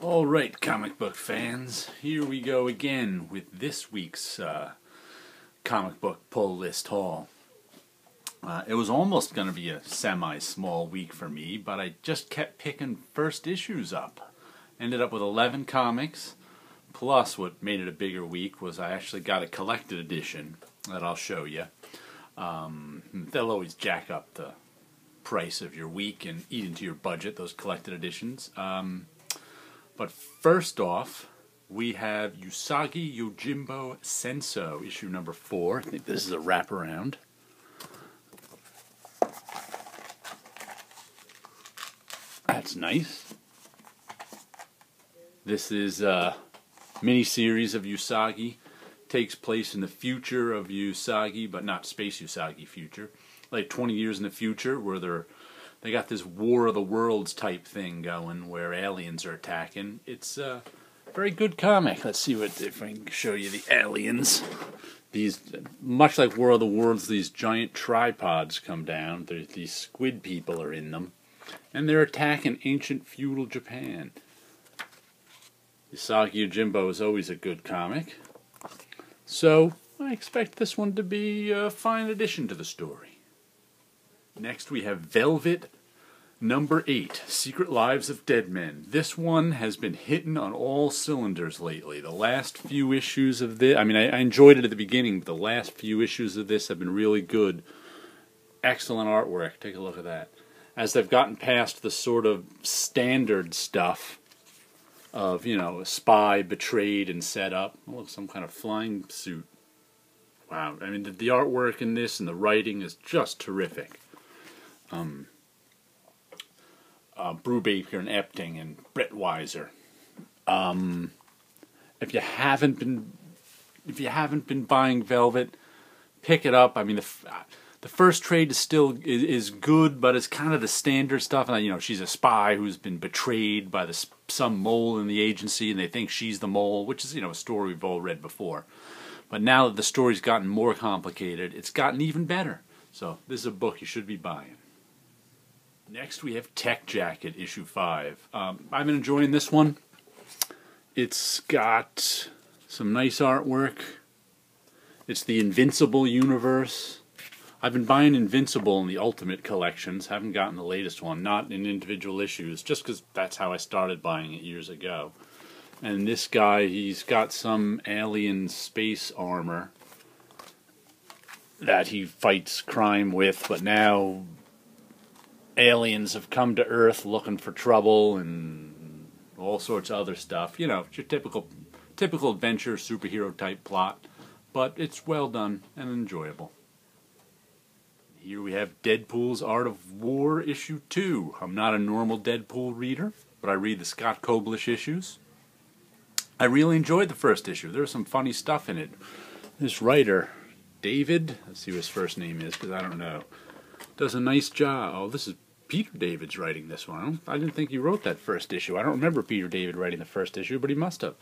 Alright, comic book fans, here we go again with this week's comic book pull list haul. It was almost going to be a semi-small week for me, but I just kept picking first issues up. Ended up with 11 comics, plus what made it a bigger week was I actually got a collected edition that I'll show you. They'll always jack up the price of your week and eat into your budget, those collected editions. But first off, we have Usagi Yojimbo Senso, issue number 4. I think this is a wraparound. That's nice. This is a mini-series of Usagi. Takes place in the future of Usagi, but not Space Usagi future. Like 20 years in the future, where they got this War of the Worlds type thing going where aliens are attacking. It's a very good comic. Let's see if I can show you the aliens. These, much like War of the Worlds, these giant tripods come down. These squid people are in them. And they're attacking ancient feudal Japan. Usagi Yojimbo is always a good comic. So I expect this one to be a fine addition to the story. Next we have Velvet number 8, Secret Lives of Dead Men. This one has been hitting on all cylinders lately. The last few issues of this, I enjoyed it at the beginning, but the last few issues of this have been really good. Excellent artwork. Take a look at that. As they've gotten past the sort of standard stuff of, you know, a spy betrayed and set up. Oh, some kind of flying suit. Wow. I mean, the artwork in this and the writing is just terrific. Brubaker and Epting and Brett Weiser. If you haven't been buying Velvet, pick it up. I mean, the first trade is good, but it's kind of the standard stuff. And you know, she's a spy who's been betrayed by some mole in the agency, and they think she's the mole, which is, you know, a story we've all read before. But now that the story's gotten more complicated, it's gotten even better. So this is a book you should be buying. Next we have Tech Jacket, issue 5. I've been enjoying this one. It's got some nice artwork. It's the Invincible universe. I've been buying Invincible in the Ultimate collections. Haven't gotten the latest one, not in individual issues, just because that's how I started buying it years ago. And this guy, he's got some alien space armor that he fights crime with, but now aliens have come to Earth looking for trouble and all sorts of other stuff. You know, it's your typical adventure, superhero type plot, but it's well done and enjoyable. Here we have Deadpool's Art of War, issue 2. I'm not a normal Deadpool reader, but I read the Scott Koblish issues. I really enjoyed the first issue. There's some funny stuff in it. This writer, David, let's see what his first name is, because I don't know, does a nice job. Oh, this is Peter David's writing this one. I didn't think he wrote that first issue. I don't remember Peter David writing the first issue, but he must have.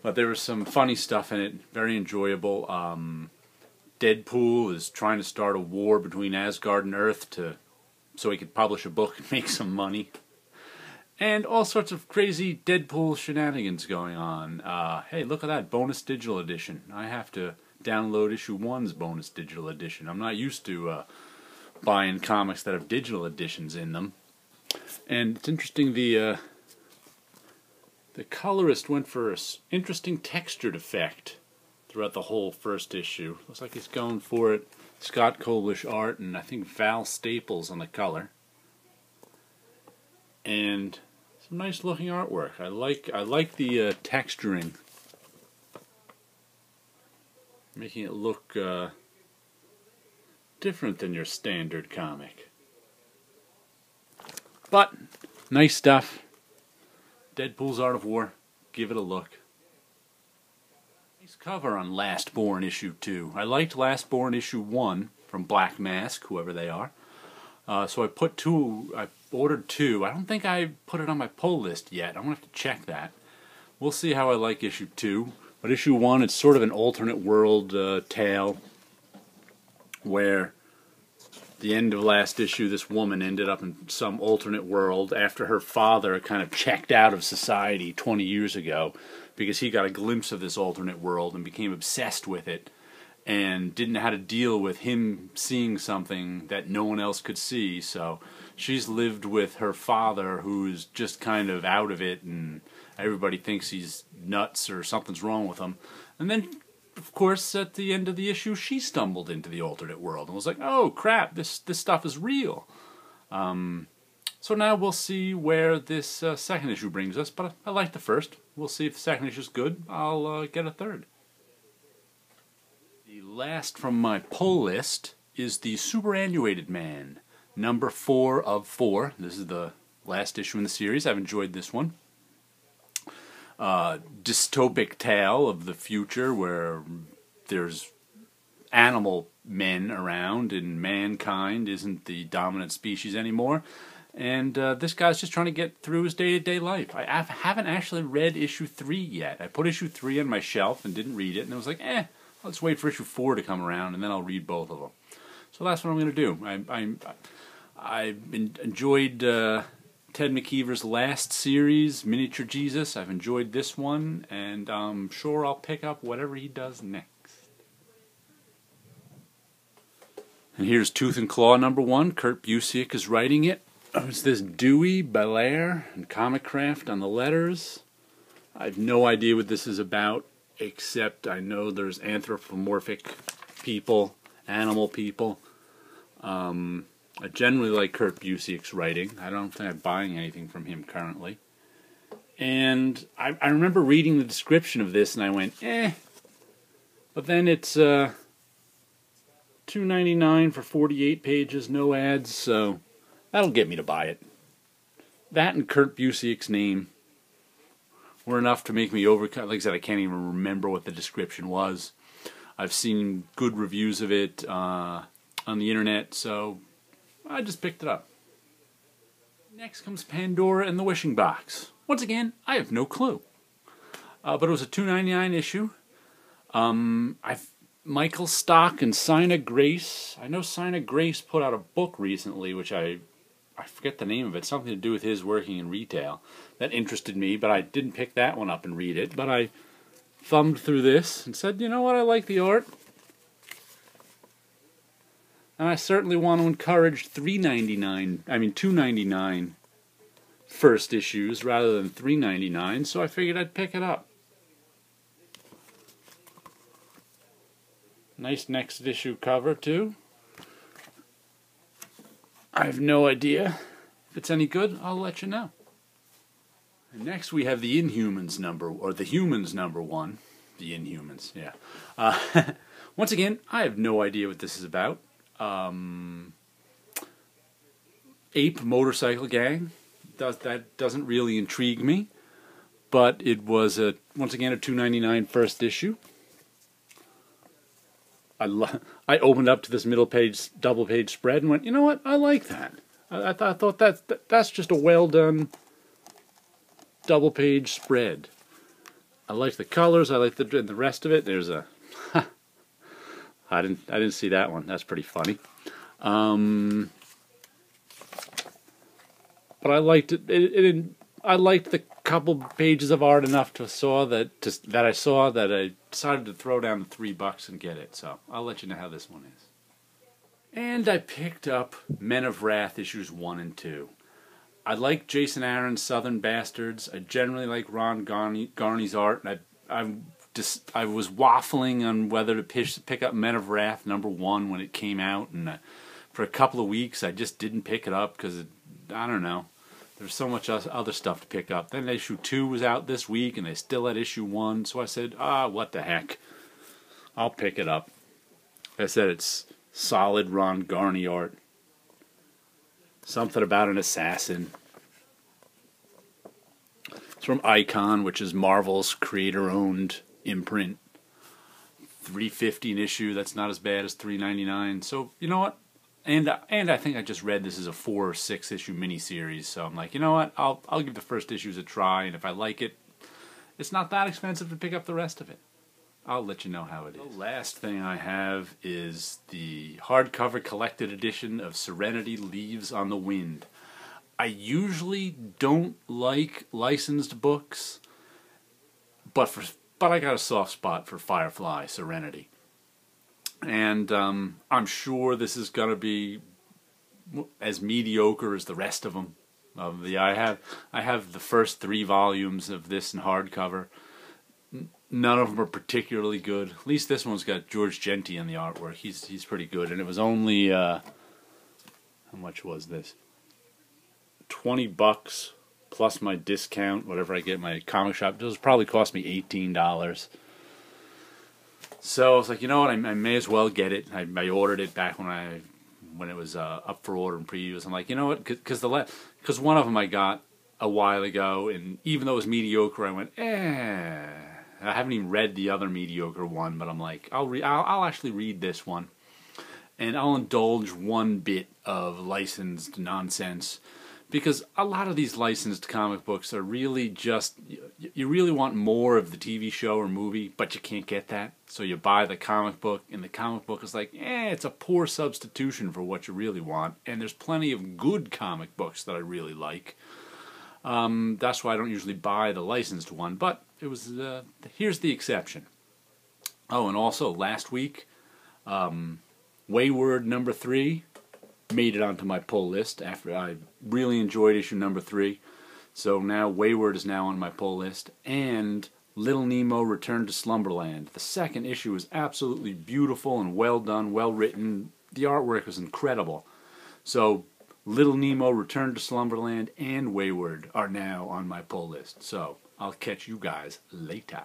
But there was some funny stuff in it, very enjoyable. Deadpool is trying to start a war between Asgard and Earth so he could publish a book and make some money. And all sorts of crazy Deadpool shenanigans going on. Hey, look at that, bonus digital edition. I have to download issue 1's bonus digital edition. I'm not used to buying comics that have digital editions in them. And it's interesting, the colorist went for an interesting textured effect throughout the whole first issue. Looks like he's going for it. Scott Koblish art, and I think Val Staples on the color. And some nice looking artwork. I like the texturing, making it look different than your standard comic. But nice stuff. Deadpool's Art of War. Give it a look. Nice cover on Last Born issue 2. I liked Last Born issue 1 from Black Mask, whoever they are. So I ordered 2. I don't think I put it on my pull list yet. I'm going to have to check that. We'll see how I like issue 2. But issue 1, it's sort of an alternate world tale where the end of last issue, this woman ended up in some alternate world after her father kind of checked out of society 20 years ago because he got a glimpse of this alternate world and became obsessed with it and didn't know how to deal with him seeing something that no one else could see. So she's lived with her father, who's just kind of out of it, and everybody thinks he's nuts or something's wrong with him. And then, of course, at the end of the issue, she stumbled into the alternate world and was like, oh crap, this stuff is real. So now we'll see where this second issue brings us, but I like the first. We'll see if the second issue is good. I'll get a third. The last from my pull list is the Superannuated Man, number 4 of 4. This is the last issue in the series. I've enjoyed this one. Dystopic tale of the future where there's animal men around and mankind isn't the dominant species anymore. And this guy's just trying to get through his day-to-day life. I haven't actually read issue 3 yet. I put issue 3 on my shelf and didn't read it, and I was like, let's wait for issue 4 to come around, and then I'll read both of them. So that's what I'm going to do. I enjoyed Ted McKeever's last series, Miniature Jesus. I've enjoyed this one, and I'm sure I'll pick up whatever he does next. And here's Tooth and Claw number 1. Kurt Busiek is writing it. It's this Dewey, Belair, and Comic Craft on the letters. I have no idea what this is about, except I know there's anthropomorphic people, animal people. I generally like Kurt Busiek's writing. I don't think I'm buying anything from him currently. And I remember reading the description of this and I went, But then it's $2.99 for 48 pages, no ads, so that'll get me to buy it. That and Kurt Busiek's name were enough to make me overcome. Like I said, I can't even remember what the description was. I've seen good reviews of it on the internet, so I just picked it up. Next comes Pandora and the Wishing Box. Once again, I have no clue. But it was a $2.99 issue. Michael Stock and Sina Grace. I know Sina Grace put out a book recently, which I forget the name of it, something to do with his working in retail. That interested me, but I didn't pick that one up and read it. But I thumbed through this and said, you know what, I like the art. And I certainly want to encourage $2.99 first issues rather than $3.99, so I figured I'd pick it up. Nice next issue cover, too. I have no idea. If it's any good, I'll let you know. And next we have the Inhumans number, or the Humans number 1. The Inhumans, yeah. Once again, I have no idea what this is about. Ape motorcycle gang. That doesn't really intrigue me. But it was, once again, a $2.99 first issue. I opened up to this middle page, double page spread and went, you know what, I like that. I thought that's just a well done double page spread. I like the colors, I like the rest of it. There's a I didn't see that one. That's pretty funny. But I liked it. I liked the couple pages of art enough I saw that I decided to throw down the $3 and get it. So I'll let you know how this one is. And I picked up Men of Wrath issues 1 and 2. I like Jason Aaron's Southern Bastards. I generally like Ron Garney's art. And I was waffling on whether to pick up Men of Wrath number 1 when it came out, and for a couple of weeks I just didn't pick it up because I don't know. There's so much other stuff to pick up. Then issue 2 was out this week, and they still had issue 1, so I said, what the heck. I'll pick it up. Like I said, it's solid Ron Garney art. Something about an assassin. It's from Icon, which is Marvel's creator-owned imprint. $3.50 an issue. That's not as bad as $3.99. So, you know what? And I think I just read this as a 4 or 6 issue miniseries, so I'm like, you know what? I'll give the first issues a try, and if I like it, it's not that expensive to pick up the rest of it. I'll let you know how it is. The last thing I have is the hardcover collected edition of Serenity Leaves on the Wind. I usually don't like licensed books, but I got a soft spot for Firefly Serenity. And I'm sure this is going to be as mediocre as the rest of them. I have the first 3 volumes of this in hardcover. None of them are particularly good. At least this one's got George Genti in the artwork. He's pretty good, and it was only how much was this? $20 plus my discount, whatever I get at my comic shop. This probably cost me $18. So I was like, you know what? I may as well get it. I ordered it back when it was up for order and previews. I'm like, you know what? Because one of them I got a while ago, and even though it was mediocre, I went, I haven't even read the other mediocre one, but I'm like, I'll actually read this one, and I'll indulge one bit of licensed nonsense, because a lot of these licensed comic books are really just, you really want more of the TV show or movie, but you can't get that, so you buy the comic book, and the comic book is like, it's a poor substitution for what you really want, and there's plenty of good comic books that I really like. That's why I don't usually buy the licensed one, but it was here's the exception. Oh, and also last week, Wayward number 3 made it onto my pull list after I really enjoyed issue number 3. So now Wayward is now on my pull list, and Little Nemo Return to Slumberland. The second issue is absolutely beautiful and well done, well written. The artwork was incredible. So Little Nemo Return to Slumberland and Wayward are now on my pull list. So I'll catch you guys later.